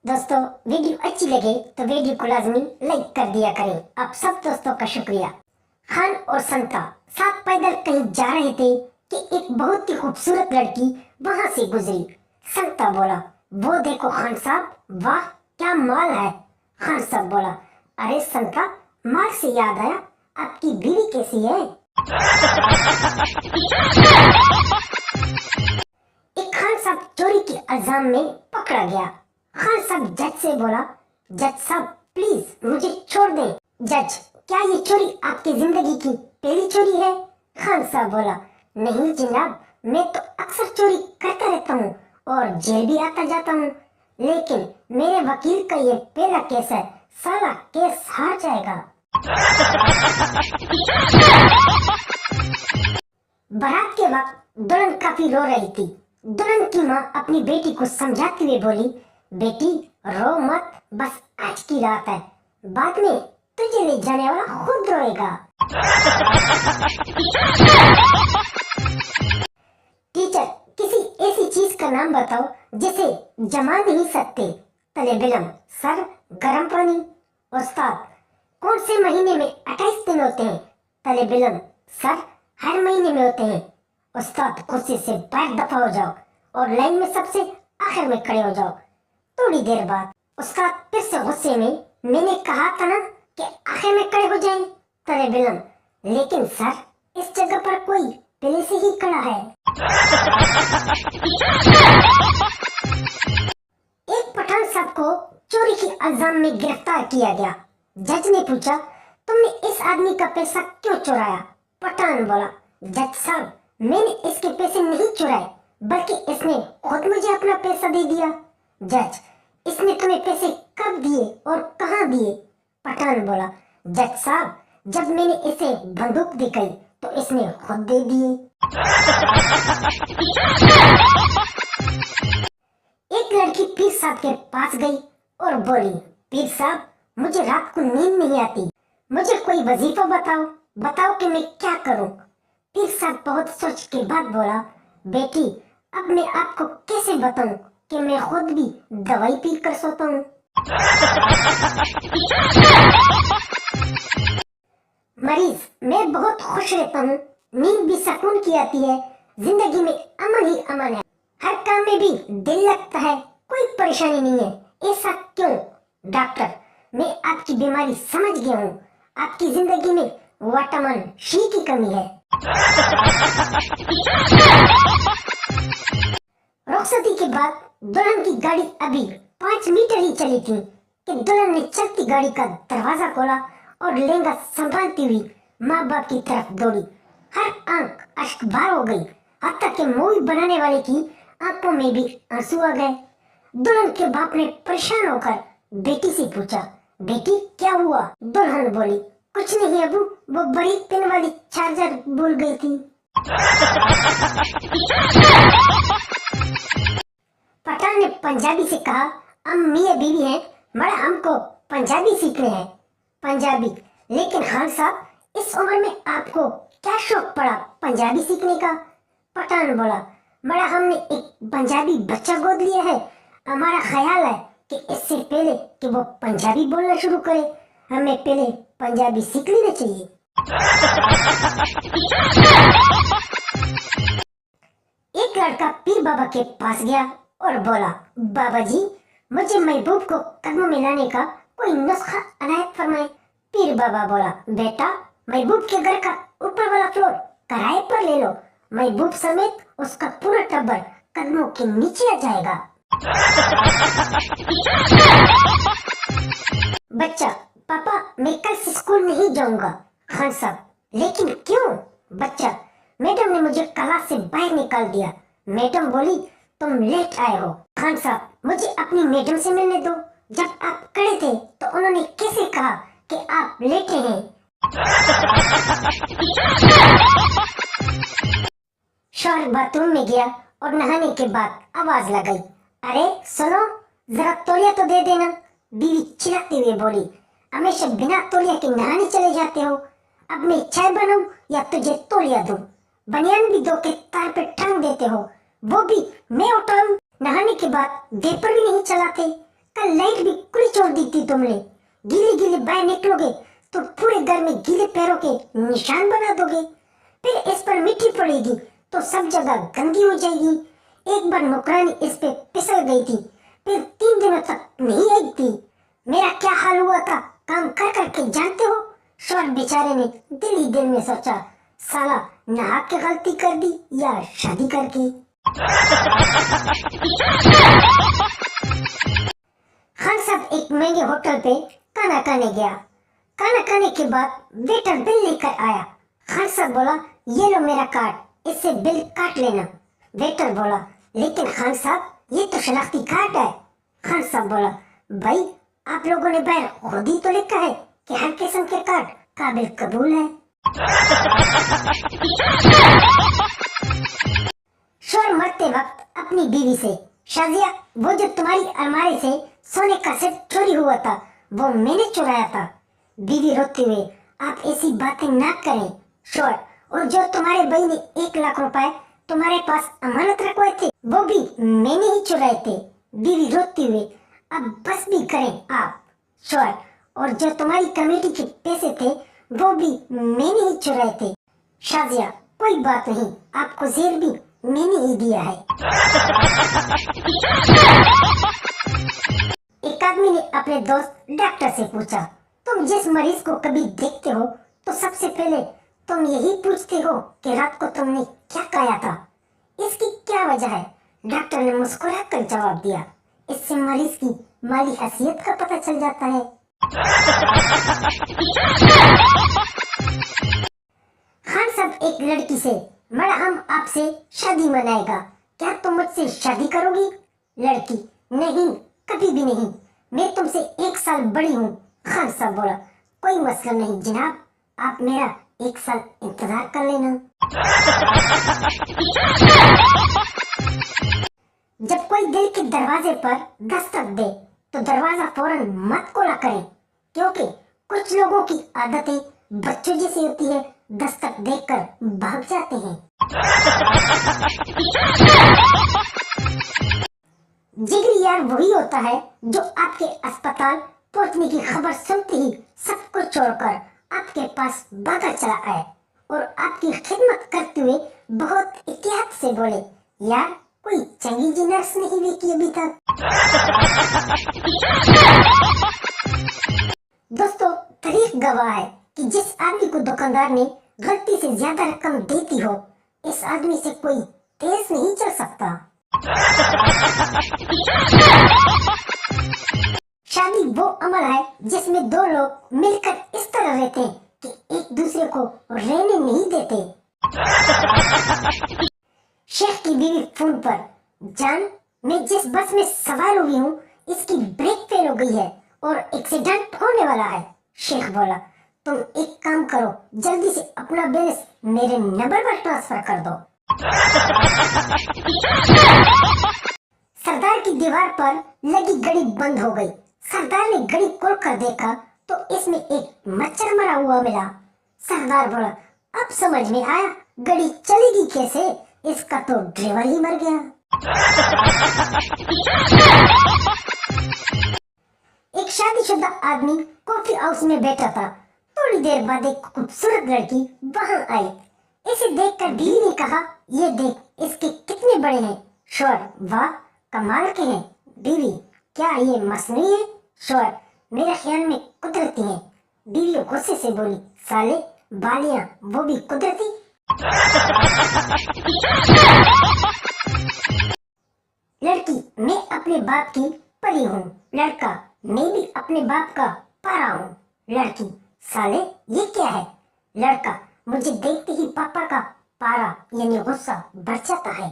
दोस्तों वीडियो अच्छी लगे तो वीडियो को लाजमी लाइक कर दिया करें। आप सब दोस्तों का शुक्रिया। खान और संता साथ पैदल कहीं जा रहे थे कि एक बहुत ही खूबसूरत लड़की वहां से गुजरी। संता बोला, वो देखो खान साहब, वाह क्या माल है। खान साहब बोला, अरे संता, माल से याद आया, आपकी बीवी कैसी है? एक खान साहब चोरी के इल्जाम में पकड़ा गया। खान साहब जज से बोला, जज साहब प्लीज मुझे छोड़ दें। जज, क्या ये चोरी आपकी जिंदगी की पहली चोरी है? खान साहब बोला, नहीं जनाब, मैं तो अक्सर चोरी करता रहता हूँ और जेल भी आता जाता हूँ, लेकिन मेरे वकील का ये पहला केस है, साला केस हार जाएगा। बारात के वक्त दुल्हन काफी रो रही थी। दुल्हन की माँ अपनी बेटी को समझाते हुए बोली, बेटी रो मत, बस आज की रात है, बाद में तुझे ले जाने वाला खुद रोएगा। टीचर, किसी ऐसी चीज का नाम बताओ जिसे जमा नहीं सकते। तलेब इल्म, सर गर्म पानी। उस्ताद, कौन से महीने में 28 दिन होते हैं? तलेब इल्म, सर हर महीने में होते हैं। उस्ताद, कुर्सी से बाहर दफा हो जाओ और लाइन में सबसे आखिर में खड़े हो जाओ। थोड़ी देर बाद उस्ताद फिर से गुस्से में, मैंने कहा था ना कि आखिर में खड़े हो जाएं। तलेब इल्म, लेकिन सर इस जगह पर कोई पहले से ही खड़ा है। एक पठान साहब को चोरी के इल्जाम में गिरफ्तार किया गया। जज ने पूछा, तुमने इस आदमी का पैसा क्यों चुराया? पठान बोला, जज साहब, मैंने इसके पैसे नहीं चुराए, बल्कि इसने खुद मुझे अपना पैसा दे दिया। जज, इसने तुम्हें पैसे कब दिए और कहाँ दिए? पठान बोला, जज साहब, जब मैंने इसे बंदूक दिखाई तो इसने खुद दे दिए। एक लड़की पीर साहब के पास गई और बोली, पीर साहब, मुझे रात को नींद नहीं आती, मुझे कोई वजीफा बताओ, बताओ कि मैं क्या करूं। पीर साहब बहुत सोच के बाद बोला, बेटी, अब मैं आपको कैसे बताऊं कि मैं खुद भी दवाई पी कर सोता हूँ। मरीज, मैं बहुत खुश रहता हूँ, नींद भी सुकून की आती है, जिंदगी में अमन ही अमन है, हर काम में भी दिल लगता है, कोई परेशानी नहीं है। ऐसा क्यों? डॉक्टर, मैं आपकी बीमारी समझ गया हूँ, आपकी जिंदगी में विटामिन सी की कमी है। रुखसती के बाद दुल्हन की गाड़ी अभी 5 मीटर ही चली थी कि दुल्हन ने चलती गाड़ी का दरवाजा खोला और लहंगा संभालती हुई माँ बाप की तरफ दौड़ी। हर आंख अश्कबार हो गई, हत्ता के मूवी बनाने वाले की आंखों में भी आंसू आ गए। दुल्हन के बाप ने परेशान होकर बेटी से पूछा, बेटी क्या हुआ? दुल्हन बोली, कुछ नहीं अबू, वो बड़ी पिन वाली चार्जर भूल गई थी। पठान ने पंजाबी से कहा, हम मियां बीवी हैं, मगर हमको पंजाबी सीखने हैं। पंजाबी, लेकिन खान साहब, इस उम्र में आपको क्या शौक पड़ा पंजाबी सीखने का? पठान बोला, मगर हमने एक पंजाबी बच्चा गोद लिया है, हमारा ख्याल है कि इससे पहले कि वो पंजाबी बोलना शुरू करे, हमें पहले पंजाबी सीख लेना चाहिए। एक लड़का पीर बाबा के पास गया और बोला, बाबा जी, मुझे महबूब को कदमों में लाने का कोई नुस्खा अनायत फरमाए। पीर बाबा बोला, बेटा, महबूब के घर का ऊपर वाला फ्लोर किराए पर ले लो, महबूब समेत उसका पूरा टब्बर कदमों के नीचे आ जाएगा। बच्चा, पापा, मैं कल से स्कूल नहीं जाऊंगा। खान साहब, लेकिन क्यों? बच्चा, मैडम ने मुझे क्लास से बाहर निकाल दिया, मैडम बोली तुम लेट आए हो। खान साहब, मुझे अपनी मैडम से मिलने दो, जब आप खड़े थे तो उन्होंने कैसे कहा कि आप लेटे हैं? शौहर बाथरूम में गया और नहाने के बाद आवाज लगाई, अरे सुनो, जरा तौलिया तो दे देना। बीवी चिल्लाते हुए बोली, हमेशा बिना तौलिया के नहाने चले जाते हो, अब मैं चाय बनाऊं या तुझे तौलिया दूं? बनियान भी धो के तार पे टांग देते हो, वो भी मैं उठाऊं? नहाने के बाद देपर भी नहीं चलाते, कल लाइट भी खुली छोड़ दी थी तुमने। गीले गीले बाहर निकलोगे तो पूरे घर में गीले पैरों के निशान बना दोगे। फिर इस पर मिट्टी पड़ेगी तो सब जगह गंदी हो जाएगी। एक बार नौकरानी इस पे फिसल गई थी, फिर 3 दिनों तक नहीं आई थी। मेरा क्या हाल हुआ था काम कर करके जानते हो। शौहर बेचारे ने दिल ही दिल में सोचा, साला नहा के गलती कर दी या शादी करके। खान साहब एक महंगे होटल पे खाना खाने गया। खाना खाने के बाद वेटर बिल लेकर आया। खान साहब बोला, ये लो मेरा कार्ड, इससे बिल काट लेना। वेटर बोला, लेकिन खान साहब ये तो शनाख्ती कार्ड है। खान साहब बोला, भाई आप लोगों ने बाहर खुद ही तो लिखा है कि हर किस्म के कार्ड काबिल कबूल है। शौहर मरते वक्त अपनी बीवी से, शाजिया वो जो तुम्हारी अलमारी से सोने का सेट चोरी हुआ था वो मैंने चुराया था। बीवी रोते हुए, आप ऐसी बातें ना करें। शौहर, और जो तुम्हारे भाई ने 1 लाख रुपए तुम्हारे पास अमानत रखवाए थे वो भी मैंने ही चुराए थे। बीवी रोते हुए, अब बस भी करें आप। शौहर, और जो तुम्हारी कमेटी के पैसे थे वो भी मैंने ही चुराए थे। शाजिया, कोई बात नहीं, आपको जेल भी मैंने ही दिया है। एक आदमी ने अपने दोस्त डॉक्टर से पूछा, तुम जिस मरीज को कभी देखते हो तो सबसे पहले तुम यही पूछते हो कि रात को तुमने क्या खाया था, इसकी क्या वजह है। डॉक्टर ने मुस्कुरा कर जवाब दिया, इससे मरीज की माली हैसियत का पता चल जाता है। खान साहब एक लड़की से, बड़ा हम आपसे शादी मनाएगा, क्या तुम मुझसे शादी करोगी। लड़की, नहीं कभी भी नहीं, मैं तुमसे 1 साल बड़ी हूँ। खान साहब बोला, कोई मसला नहीं जनाब, आप मेरा 1 साल इंतजार कर लेना। जब कोई दिल के दरवाजे पर दस्तक दे तो दरवाजा फौरन मत खोला करें, क्योंकि कुछ लोगों की आदतें बच्चों जैसी होती है, दस्तक देकर भाग जाते हैं। जिगरी यार वही होता है जो आपके अस्पताल पहुंचने की खबर सुनते ही सब कुछ छोड़कर आपके पास भागा चला आए और आपकी खिदमत करते हुए बहुत एहतियात से बोले, यार कोई चंगी जी नर्स नहीं देखी अभी तक। दोस्तों, तारीख गवाह है कि जिस आदमी को दुकानदार ने गलती से ज्यादा रकम देती हो, इस आदमी से कोई तेज नहीं चल सकता। शादी वो अमल है जिसमें 2 लोग मिलकर इस तरह रहते हैं कि एक दूसरे को रहने नहीं देते। शेख की बीवी फोन पर, जान मैं जिस बस में सवार हुई हूँ इसकी ब्रेक फेल हो गई है और एक्सीडेंट होने वाला है। शेख बोला, तुम एक काम करो, जल्दी से अपना बैलेंस मेरे नंबर पर ट्रांसफर कर दो। सरदार की दीवार पर लगी घड़ी बंद हो गई। सरदार ने घड़ी खोल कर देखा तो इसमें एक मच्छर मरा हुआ मिला। सरदार बोला, अब समझ में आया घड़ी चलेगी कैसे, इसका तो ड्राइवर ही मर गया। एक शादीशुदा आदमी कॉफी हाउस में बैठा था। थोड़ी देर बाद एक खूबसूरत लड़की वहां आई। इसे देखकर बीवी ने कहा, ये देख इसके कितने बड़े हैं। शौहर, वाह कमाल के हैं। बीवी, क्या ये मसनूई है। शौहर, मेरे ख्याल में कुदरती हैं। बीवी गुस्से से बोली, साले बालियां वो भी कुदरती। लड़की, मैं अपने बाप की परी हूँ। लड़का, मैं भी अपने बाप का पारा हूँ। लड़की, साले ये क्या है। लड़का, मुझे देखते ही पापा का पारा यानी गुस्सा बढ़ जाता है।